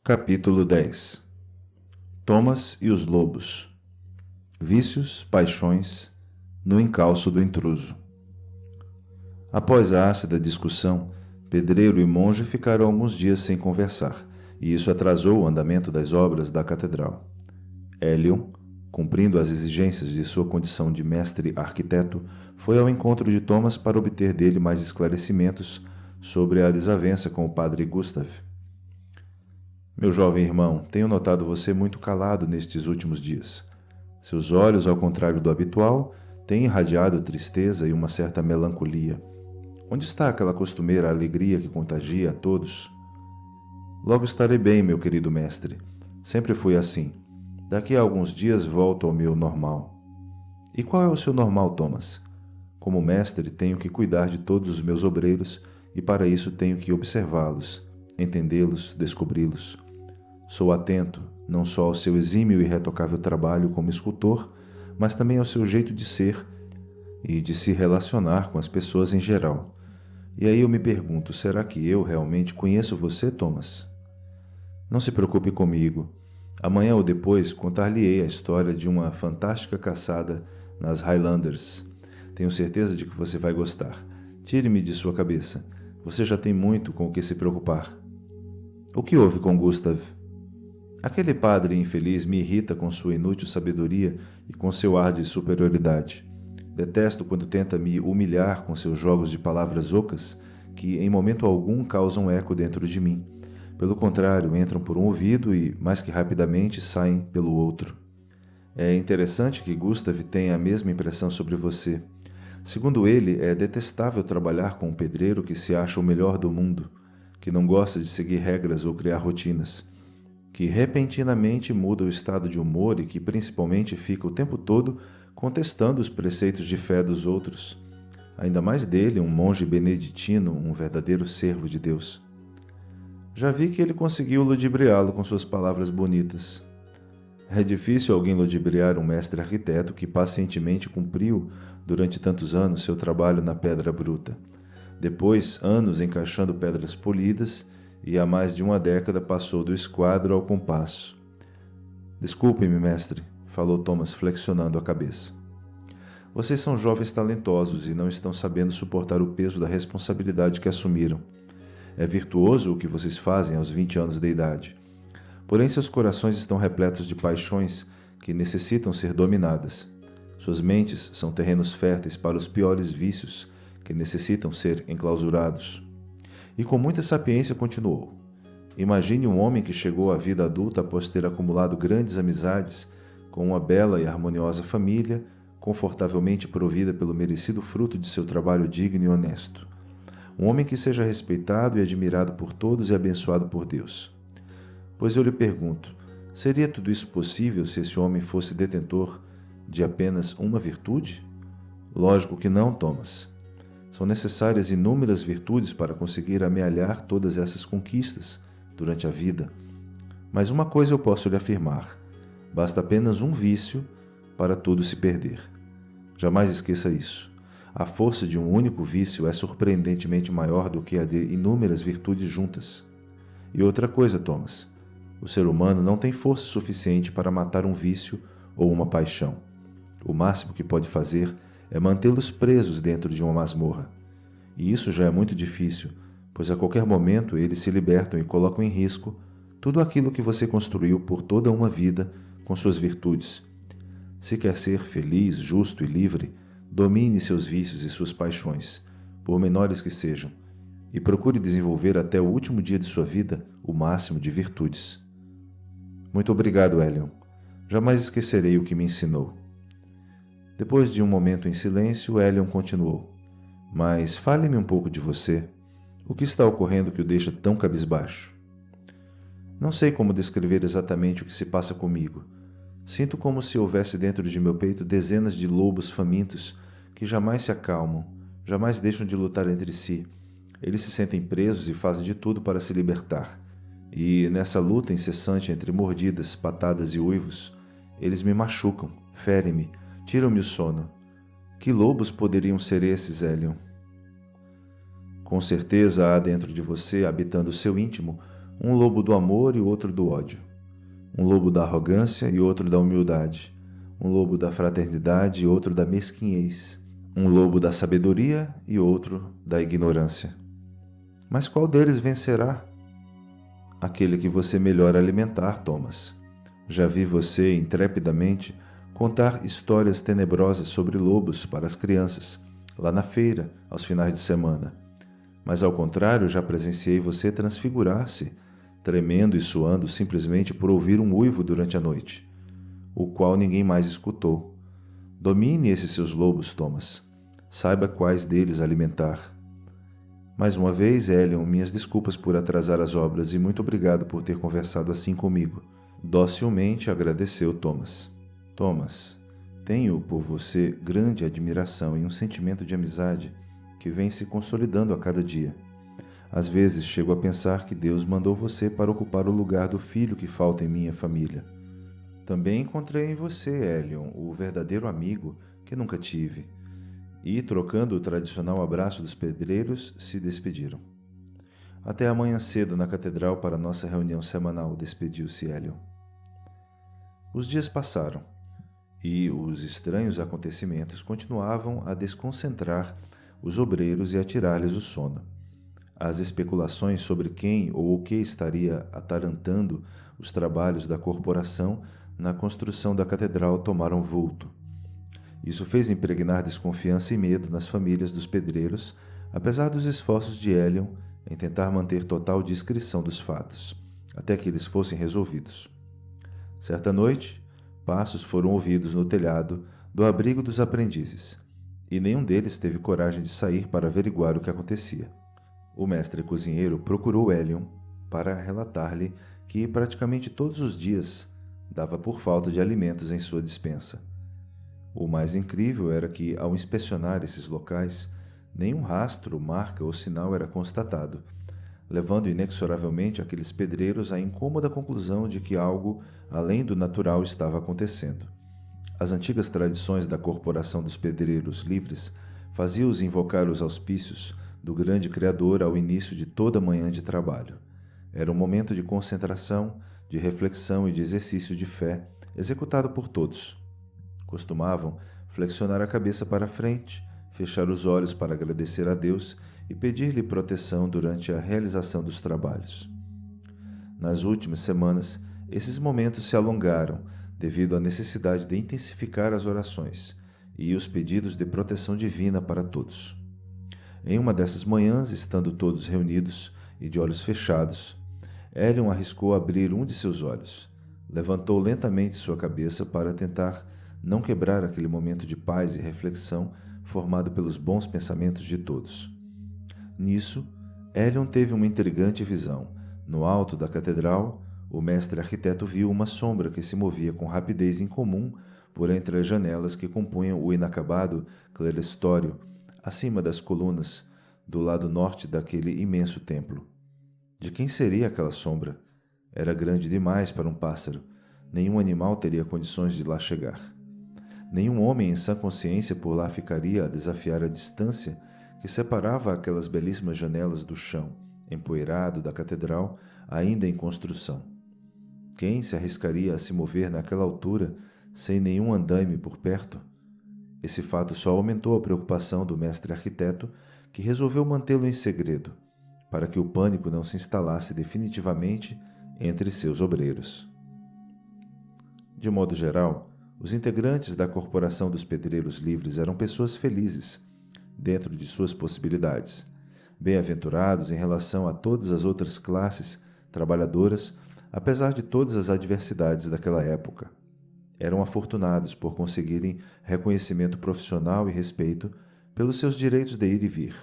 Capítulo 10. Thomas e os lobos. Vícios, paixões, no encalço do intruso. Após a ácida discussão, pedreiro e monge ficaram alguns dias sem conversar, e isso atrasou o andamento das obras da catedral. Elion, cumprindo as exigências de sua condição de mestre arquiteto, foi ao encontro de Thomas para obter dele mais esclarecimentos sobre a desavença com o padre Gustav. Meu jovem irmão, tenho notado você muito calado nestes últimos dias. Seus olhos, ao contrário do habitual, têm irradiado tristeza e uma certa melancolia. Onde está aquela costumeira alegria que contagia a todos? Logo estarei bem, meu querido mestre. Sempre fui assim. Daqui a alguns dias volto ao meu normal. E qual é o seu normal, Thomas? Como mestre, tenho que cuidar de todos os meus obreiros e para isso tenho que observá-los, entendê-los, descobri-los. Sou atento não só ao seu exímio e retocável trabalho como escultor, mas também ao seu jeito de ser e de se relacionar com as pessoas em geral. E aí eu me pergunto, será que eu realmente conheço você, Thomas? Não se preocupe comigo. Amanhã ou depois contar-lhe-ei a história de uma fantástica caçada nas Highlanders. Tenho certeza de que você vai gostar. Tire-me de sua cabeça. Você já tem muito com o que se preocupar. O que houve com Gustav? Aquele padre infeliz me irrita com sua inútil sabedoria e com seu ar de superioridade. Detesto quando tenta me humilhar com seus jogos de palavras ocas que, em momento algum, causam eco dentro de mim. Pelo contrário, entram por um ouvido e, mais que rapidamente, saem pelo outro. É interessante que Gustav tenha a mesma impressão sobre você. Segundo ele, é detestável trabalhar com um pedreiro que se acha o melhor do mundo, que não gosta de seguir regras ou criar rotinas, que repentinamente muda o estado de humor e que principalmente fica o tempo todo contestando os preceitos de fé dos outros. Ainda mais dele, um monge beneditino, um verdadeiro servo de Deus. Já vi que ele conseguiu ludibriá-lo com suas palavras bonitas. É difícil alguém ludibriar um mestre arquiteto que pacientemente cumpriu, durante tantos anos, seu trabalho na pedra bruta. Depois, anos encaixando pedras polidas, e há mais de uma década passou do esquadro ao compasso. Desculpe-me, mestre, falou Thomas flexionando a cabeça. Vocês são jovens talentosos e não estão sabendo suportar o peso da responsabilidade que assumiram. É virtuoso o que vocês fazem aos 20 anos de idade. Porém, seus corações estão repletos de paixões que necessitam ser dominadas. Suas mentes são terrenos férteis para os piores vícios que necessitam ser enclausurados. E com muita sapiência continuou. Imagine um homem que chegou à vida adulta após ter acumulado grandes amizades, com uma bela e harmoniosa família, confortavelmente provida pelo merecido fruto de seu trabalho digno e honesto. Um homem que seja respeitado e admirado por todos e abençoado por Deus. Pois eu lhe pergunto, seria tudo isso possível se esse homem fosse detentor de apenas uma virtude? Lógico que não, Thomas. São necessárias inúmeras virtudes para conseguir amealhar todas essas conquistas durante a vida. Mas uma coisa eu posso lhe afirmar: basta apenas um vício para tudo se perder. Jamais esqueça isso. A força de um único vício é surpreendentemente maior do que a de inúmeras virtudes juntas. E outra coisa, Thomas: o ser humano não tem força suficiente para matar um vício ou uma paixão. O máximo que pode fazer é mantê-los presos dentro de uma masmorra. E isso já é muito difícil, pois a qualquer momento eles se libertam e colocam em risco tudo aquilo que você construiu por toda uma vida com suas virtudes. Se quer ser feliz, justo e livre, domine seus vícios e suas paixões, por menores que sejam, e procure desenvolver até o último dia de sua vida o máximo de virtudes. Muito obrigado, Elion. Jamais esquecerei o que me ensinou. Depois de um momento em silêncio, Elion continuou. Mas fale-me um pouco de você. O que está ocorrendo que o deixa tão cabisbaixo? Não sei como descrever exatamente o que se passa comigo. Sinto como se houvesse dentro de meu peito dezenas de lobos famintos que jamais se acalmam, jamais deixam de lutar entre si. Eles se sentem presos e fazem de tudo para se libertar. E, nessa luta incessante entre mordidas, patadas e uivos, eles me machucam, ferem-me, tiram-me o sono. Que lobos poderiam ser esses, Elion? Com certeza há dentro de você, habitando o seu íntimo, Um lobo do amor e outro do ódio. Um lobo da arrogância e outro da humildade. Um lobo da fraternidade e outro da mesquinhez. Um lobo da sabedoria e outro da ignorância. Mas qual deles vencerá? Aquele que você melhor alimentar, Thomas. Já vi você, intrepidamente, contar histórias tenebrosas sobre lobos para as crianças, lá na feira, aos finais de semana. Mas, ao contrário, já presenciei você transfigurar-se, tremendo e suando simplesmente por ouvir um uivo durante a noite, o qual ninguém mais escutou. Domine esses seus lobos, Thomas. Saiba quais deles alimentar. Mais uma vez, Elion, minhas desculpas por atrasar as obras e muito obrigado por ter conversado assim comigo. Docilmente agradeceu Thomas. Thomas, tenho por você grande admiração e um sentimento de amizade que vem se consolidando a cada dia. Às vezes chego a pensar que Deus mandou você para ocupar o lugar do filho que falta em minha família. Também encontrei em você, Elion, o verdadeiro amigo que nunca tive. E, trocando o tradicional abraço dos pedreiros, se despediram. Até amanhã cedo na catedral para nossa reunião semanal, despediu-se Elion. Os dias passaram, e os estranhos acontecimentos continuavam a desconcentrar os obreiros e a tirar-lhes o sono. As especulações sobre quem ou o que estaria atarantando os trabalhos da corporação na construção da catedral tomaram vulto. Isso fez impregnar desconfiança e medo nas famílias dos pedreiros, apesar dos esforços de Elion em tentar manter total discrição dos fatos, até que eles fossem resolvidos. Certa noite, passos foram ouvidos no telhado do abrigo dos aprendizes, e nenhum deles teve coragem de sair para averiguar o que acontecia. O mestre cozinheiro procurou Elion para relatar-lhe que praticamente todos os dias dava por falta de alimentos em sua despensa. O mais incrível era que, ao inspecionar esses locais, nenhum rastro, marca ou sinal era constatado, levando inexoravelmente aqueles pedreiros à incômoda conclusão de que algo além do natural estava acontecendo. As antigas tradições da Corporação dos Pedreiros Livres faziam-os invocar os auspícios do grande Criador ao início de toda manhã de trabalho. Era um momento de concentração, de reflexão e de exercício de fé, executado por todos. Costumavam flexionar a cabeça para frente, fechar os olhos para agradecer a Deus e pedir-lhe proteção durante a realização dos trabalhos. Nas últimas semanas, esses momentos se alongaram devido à necessidade de intensificar as orações e os pedidos de proteção divina para todos. Em uma dessas manhãs, estando todos reunidos e de olhos fechados, Elion arriscou abrir um de seus olhos. Levantou lentamente sua cabeça para tentar não quebrar aquele momento de paz e reflexão formado pelos bons pensamentos de todos. Nisso, Elion teve uma intrigante visão. No alto da catedral, o mestre arquiteto viu uma sombra que se movia com rapidez incomum por entre as janelas que compunham o inacabado clerestório, acima das colunas, do lado norte daquele imenso templo. De quem seria aquela sombra? Era grande demais para um pássaro. Nenhum animal teria condições de lá chegar. Nenhum homem em sã consciência por lá ficaria a desafiar a distância que separava aquelas belíssimas janelas do chão, empoeirado da catedral, ainda em construção. Quem se arriscaria a se mover naquela altura, sem nenhum andaime por perto? Esse fato só aumentou a preocupação do mestre arquiteto, que resolveu mantê-lo em segredo, para que o pânico não se instalasse definitivamente entre seus obreiros. De modo geral, os integrantes da Corporação dos Pedreiros Livres eram pessoas felizes, dentro de suas possibilidades, bem-aventurados em relação a todas as outras classes trabalhadoras, apesar de todas as adversidades daquela época. Eram afortunados por conseguirem reconhecimento profissional e respeito pelos seus direitos de ir e vir,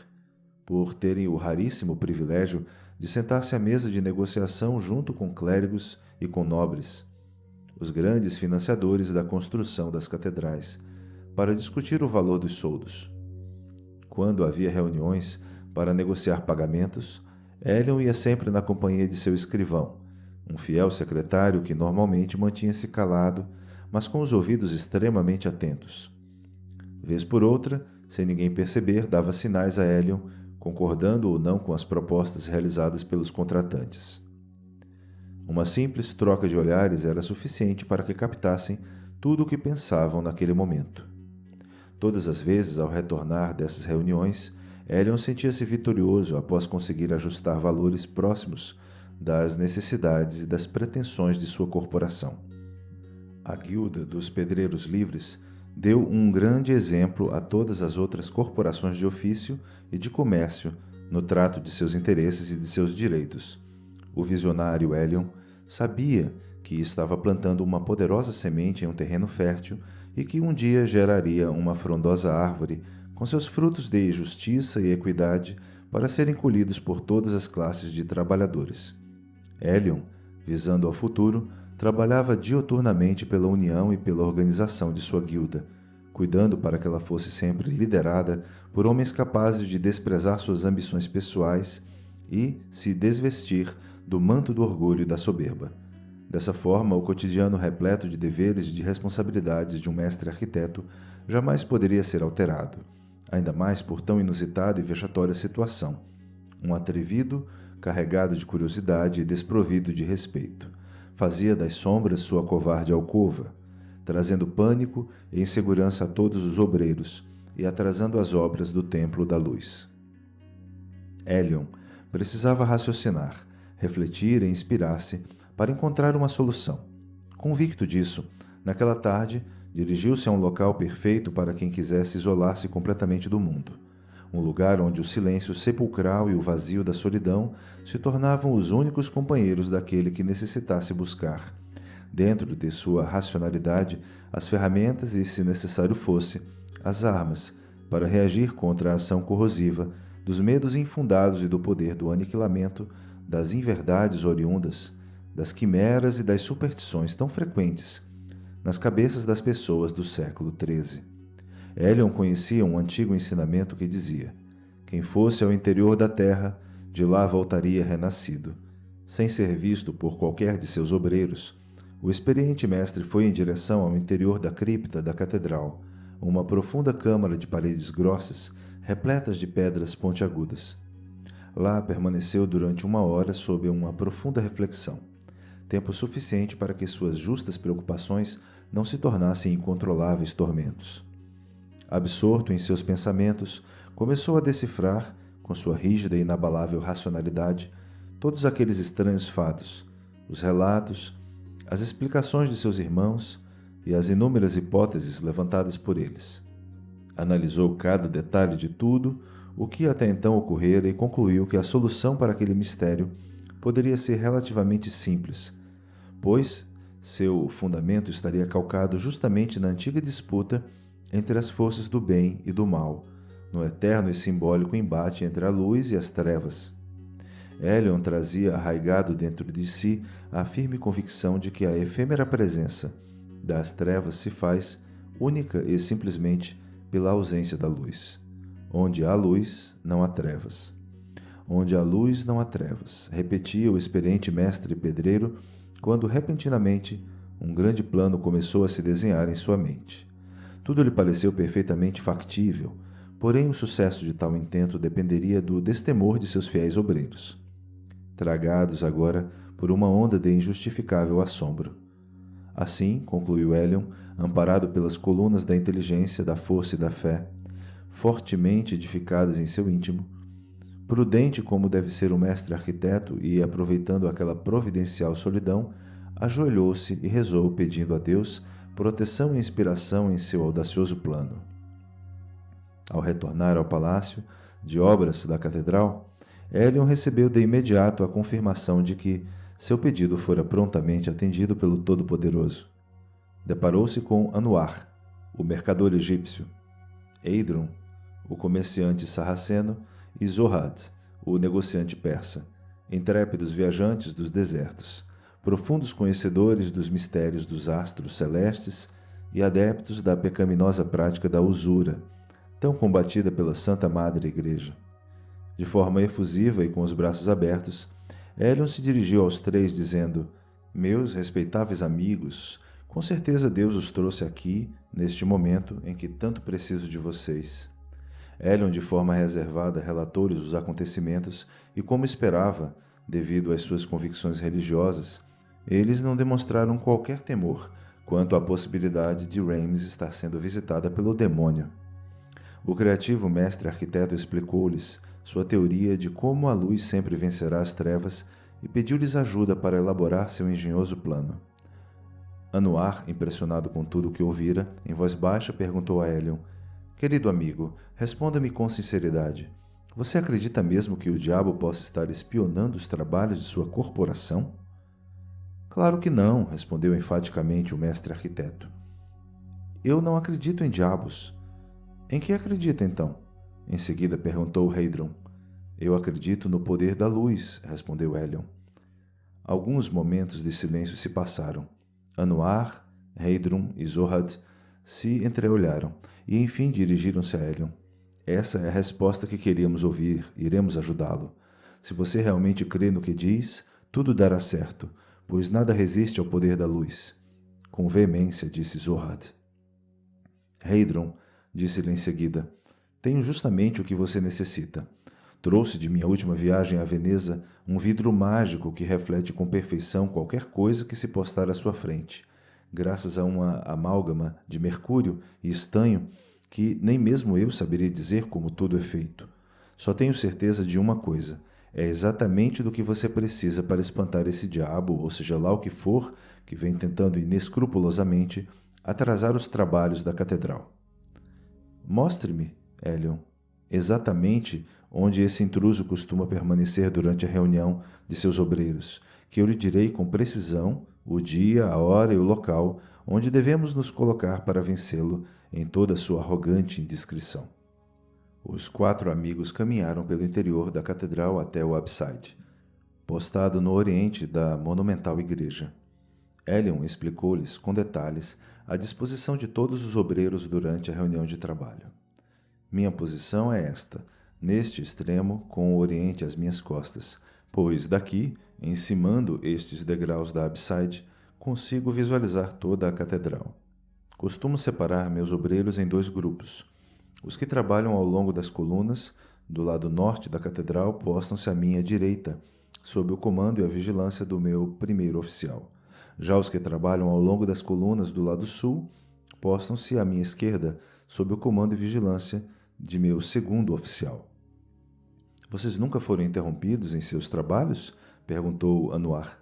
por terem o raríssimo privilégio de sentar-se à mesa de negociação junto com clérigos e com nobres, os grandes financiadores da construção das catedrais, para discutir o valor dos soldos. Quando havia reuniões para negociar pagamentos, Elion ia sempre na companhia de seu escrivão, um fiel secretário que normalmente mantinha-se calado, mas com os ouvidos extremamente atentos. Vez por outra, sem ninguém perceber, dava sinais a Elion, concordando ou não com as propostas realizadas pelos contratantes. Uma simples troca de olhares era suficiente para que captassem tudo o que pensavam naquele momento. Todas as vezes, ao retornar dessas reuniões, Elion sentia-se vitorioso após conseguir ajustar valores próximos das necessidades e das pretensões de sua corporação. A Guilda dos Pedreiros Livres deu um grande exemplo a todas as outras corporações de ofício e de comércio no trato de seus interesses e de seus direitos. O visionário Elion sabia que estava plantando uma poderosa semente em um terreno fértil e que um dia geraria uma frondosa árvore com seus frutos de justiça e equidade para serem colhidos por todas as classes de trabalhadores. Elion, visando ao futuro, trabalhava diuturnamente pela união e pela organização de sua guilda, cuidando para que ela fosse sempre liderada por homens capazes de desprezar suas ambições pessoais e se desvestir do manto do orgulho e da soberba. Dessa forma, o cotidiano repleto de deveres e de responsabilidades de um mestre arquiteto jamais poderia ser alterado, ainda mais por tão inusitada e vexatória situação. Um atrevido, carregado de curiosidade e desprovido de respeito, fazia das sombras sua covarde alcova, trazendo pânico e insegurança a todos os obreiros e atrasando as obras do Templo da Luz. Elion precisava raciocinar, refletir e inspirar-se para encontrar uma solução. Convicto disso, naquela tarde, dirigiu-se a um local perfeito para quem quisesse isolar-se completamente do mundo. Um lugar onde o silêncio sepulcral e o vazio da solidão se tornavam os únicos companheiros daquele que necessitasse buscar, dentro de sua racionalidade, as ferramentas e, se necessário fosse, as armas, para reagir contra a ação corrosiva dos medos infundados e do poder do aniquilamento, das inverdades oriundas, das quimeras e das superstições tão frequentes nas cabeças das pessoas do século XIII. Elion conhecia um antigo ensinamento que dizia: quem fosse ao interior da terra, de lá voltaria renascido. Sem ser visto por qualquer de seus obreiros, o experiente mestre foi em direção ao interior da cripta da catedral, uma profunda câmara de paredes grossas, repletas de pedras pontiagudas. Lá permaneceu durante 1 hora sob uma profunda reflexão, tempo suficiente para que suas justas preocupações não se tornassem incontroláveis tormentos. Absorto em seus pensamentos, começou a decifrar, com sua rígida e inabalável racionalidade, todos aqueles estranhos fatos, os relatos, as explicações de seus irmãos e as inúmeras hipóteses levantadas por eles. Analisou cada detalhe de tudo o que até então ocorrera e concluiu que a solução para aquele mistério poderia ser relativamente simples, pois seu fundamento estaria calcado justamente na antiga disputa entre as forças do bem e do mal, no eterno e simbólico embate entre a luz e as trevas. Elion trazia arraigado dentro de si a firme convicção de que a efêmera presença das trevas se faz única e simplesmente pela ausência da luz. Onde há luz, não há trevas. Onde há luz, não há trevas, repetia o experiente mestre pedreiro quando, repentinamente, um grande plano começou a se desenhar em sua mente. Tudo lhe pareceu perfeitamente factível, porém o sucesso de tal intento dependeria do destemor de seus fiéis obreiros, tragados agora por uma onda de injustificável assombro. Assim, concluiu Elion, amparado pelas colunas da inteligência, da força e da fé, fortemente edificadas em seu íntimo, prudente como deve ser o mestre arquiteto e, aproveitando aquela providencial solidão, ajoelhou-se e rezou pedindo a Deus proteção e inspiração em seu audacioso plano. Ao retornar ao palácio de obras da catedral, Elion recebeu de imediato a confirmação de que seu pedido fora prontamente atendido pelo Todo-Poderoso. Deparou-se com Anuar, o mercador egípcio, Eidron, o comerciante sarraceno, e Zohad, o negociante persa, intrépidos viajantes dos desertos, profundos conhecedores dos mistérios dos astros celestes e adeptos da pecaminosa prática da usura, tão combatida pela Santa Madre Igreja. De forma efusiva e com os braços abertos, Elion se dirigiu aos três, dizendo: meus respeitáveis amigos, com certeza Deus os trouxe aqui, neste momento em que tanto preciso de vocês. Elion, de forma reservada, relatou-lhes os acontecimentos e, como esperava, devido às suas convicções religiosas, Eles não demonstraram qualquer temor quanto à possibilidade de Rames estar sendo visitada pelo demônio. O criativo mestre arquiteto explicou-lhes sua teoria de como a luz sempre vencerá as trevas e pediu-lhes ajuda para elaborar seu engenhoso plano. Anuar, impressionado com tudo o que ouvira, em voz baixa perguntou a Helion: Querido amigo, responda-me com sinceridade. Você acredita mesmo que o diabo possa estar espionando os trabalhos de sua corporação? Claro que não, respondeu enfaticamente o mestre arquiteto. Eu não acredito em diabos. Em que acredita, então? Em seguida perguntou Heidrun. Eu acredito no poder da luz, respondeu Helion. Alguns momentos de silêncio se passaram. Anuar, Heidrun e Zohad se entreolharam e enfim dirigiram-se a Helion. Essa é a resposta que queríamos ouvir. Iremos ajudá-lo. Se você realmente crê no que diz, tudo dará certo, pois nada resiste ao poder da luz. Com veemência, disse Zohad. Heidrun, disse-lhe em seguida, tenho justamente o que você necessita. Trouxe de minha última viagem a Veneza um vidro mágico que reflete com perfeição qualquer coisa que se postar à sua frente, graças a uma amálgama de mercúrio e estanho que nem mesmo eu saberia dizer como tudo é feito. Só tenho certeza de uma coisa, é exatamente do que você precisa para espantar esse diabo, ou seja lá o que for, que vem tentando inescrupulosamente atrasar os trabalhos da catedral. Mostre-me, Helion, exatamente onde esse intruso costuma permanecer durante a reunião de seus obreiros, que eu lhe direi com precisão o dia, a hora e o local onde devemos nos colocar para vencê-lo em toda a sua arrogante indiscrição. Os 4 amigos caminharam pelo interior da catedral até o abside, postado no oriente da monumental igreja. Helion explicou-lhes, com detalhes, a disposição de todos os obreiros durante a reunião de trabalho. Minha posição é esta, neste extremo, com o oriente às minhas costas, pois daqui, encimando estes degraus da abside, consigo visualizar toda a catedral. Costumo separar meus obreiros em 2 grupos. Os que trabalham ao longo das colunas, do lado norte da catedral, postam-se à minha direita, sob o comando e a vigilância do meu primeiro oficial. Já os que trabalham ao longo das colunas do lado sul, postam-se à minha esquerda, sob o comando e vigilância de meu segundo oficial. Vocês nunca foram interrompidos em seus trabalhos? Perguntou Anuar.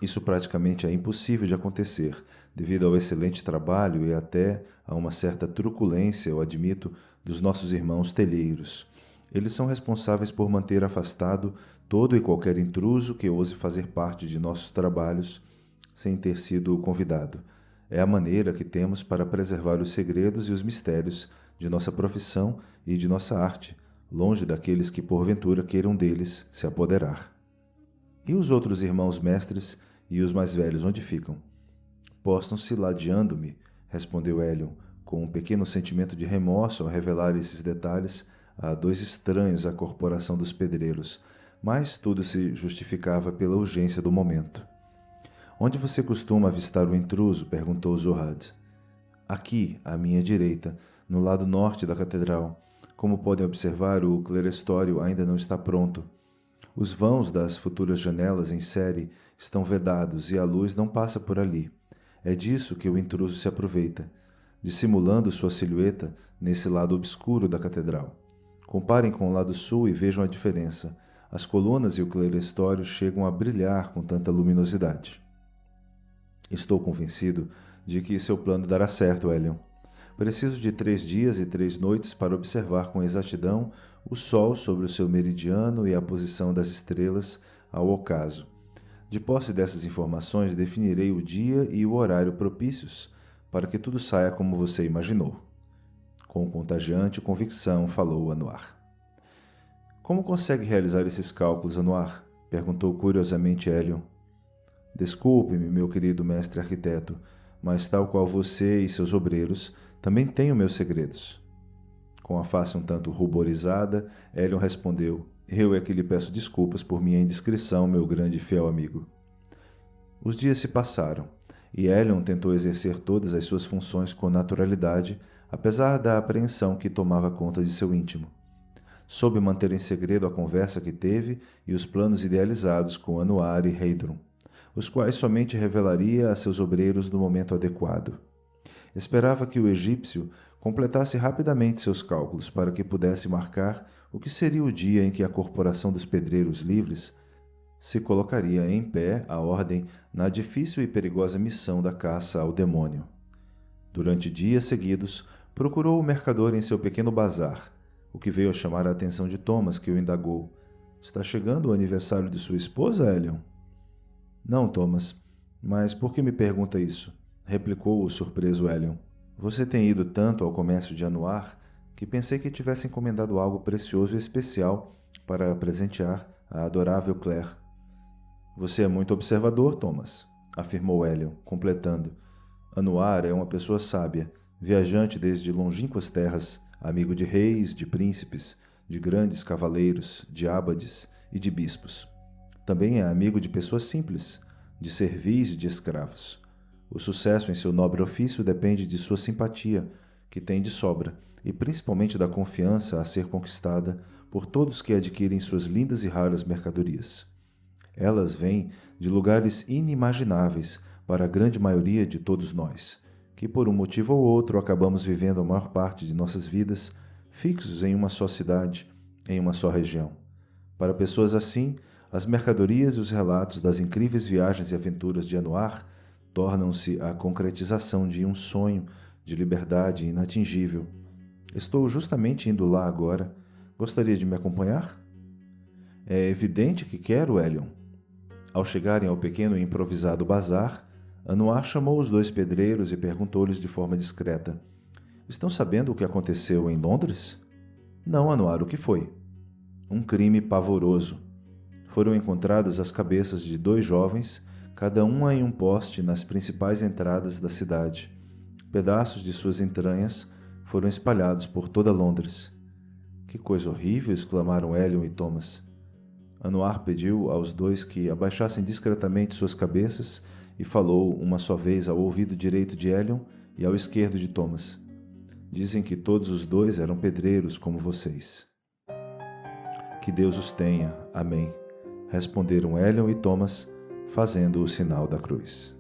Isso praticamente é impossível de acontecer, devido ao excelente trabalho e até a uma certa truculência, eu admito, dos nossos irmãos telheiros. Eles são responsáveis por manter afastado todo e qualquer intruso que ouse fazer parte de nossos trabalhos sem ter sido convidado. É a maneira que temos para preservar os segredos e os mistérios de nossa profissão e de nossa arte, longe daqueles que porventura queiram deles se apoderar. E os outros irmãos mestres e os mais velhos, onde ficam? Postam-se ladeando-me, respondeu Helion, com um pequeno sentimento de remorso ao revelar esses detalhes a 2 estranhos à corporação dos pedreiros, mas tudo se justificava pela urgência do momento. Onde você costuma avistar o intruso? Perguntou Zohad. Aqui, à minha direita, no lado norte da catedral. Como podem observar, o clerestório ainda não está pronto. Os vãos das futuras janelas em série estão vedados e a luz não passa por ali. É disso que o intruso se aproveita, dissimulando sua silhueta nesse lado obscuro da catedral. Comparem com o lado sul e vejam a diferença. As colunas e o clerestório chegam a brilhar com tanta luminosidade. Estou convencido de que seu plano dará certo, Helion. Preciso de 3 dias e 3 noites para observar com exatidão o Sol sobre o seu meridiano e a posição das estrelas ao ocaso. De posse dessas informações, definirei o dia e o horário propícios para que tudo saia como você imaginou. Com contagiante convicção, falou Anuar. Como consegue realizar esses cálculos, Anuar? Perguntou curiosamente Helion. Desculpe-me, meu querido mestre arquiteto, mas tal qual você e seus obreiros, também tenho meus segredos. Com a face um tanto ruborizada, Helion respondeu, eu é que lhe peço desculpas por minha indiscrição, meu grande e fiel amigo. Os dias se passaram, e Helion tentou exercer todas as suas funções com naturalidade, apesar da apreensão que tomava conta de seu íntimo. Soube manter em segredo a conversa que teve e os planos idealizados com Anuar e Heidrun. os quais somente revelaria a seus obreiros no momento adequado. Esperava que o egípcio completasse rapidamente seus cálculos para que pudesse marcar o que seria o dia em que a corporação dos pedreiros livres se colocaria em pé à ordem na difícil e perigosa missão da caça ao demônio. Durante dias seguidos, procurou o mercador em seu pequeno bazar, o que veio a chamar a atenção de Thomas, que o indagou. Está chegando o aniversário de sua esposa, Elion? Não, Thomas. Mas por que me pergunta isso? Replicou o surpreso Elion. Você tem ido tanto ao comércio de Anuar que pensei que tivesse encomendado algo precioso e especial para presentear a adorável Claire. Você é muito observador, Thomas, afirmou Elion, completando. Anuar é uma pessoa sábia, viajante desde longínquas terras, amigo de reis, de príncipes, de grandes cavaleiros, de ábades e de bispos. Também é amigo de pessoas simples, de servis e de escravos. O sucesso em seu nobre ofício depende de sua simpatia, que tem de sobra, e principalmente da confiança a ser conquistada por todos que adquirem suas lindas e raras mercadorias. Elas vêm de lugares inimagináveis para a grande maioria de todos nós, que por um motivo ou outro acabamos vivendo a maior parte de nossas vidas fixos em uma só cidade, em uma só região. Para pessoas assim, as mercadorias e os relatos das incríveis viagens e aventuras de Anuar tornam-se a concretização de um sonho de liberdade inatingível. Estou justamente indo lá agora. Gostaria de me acompanhar? É evidente que quero, Elion. Ao chegarem ao pequeno e improvisado bazar, Anuar chamou os dois pedreiros e perguntou-lhes de forma discreta. Estão sabendo o que aconteceu em Londres? Não, Anuar, o que foi? Um crime pavoroso. Foram encontradas as cabeças de 2 jovens, cada uma em um poste nas principais entradas da cidade. Pedaços de suas entranhas foram espalhados por toda Londres. Que coisa horrível! Exclamaram Elion e Thomas. Anuar pediu aos dois que abaixassem discretamente suas cabeças e falou uma só vez ao ouvido direito de Elion e ao esquerdo de Thomas. Dizem que todos os dois eram pedreiros como vocês. Que Deus os tenha. Amém. Responderam Elion e Thomas, fazendo o sinal da cruz.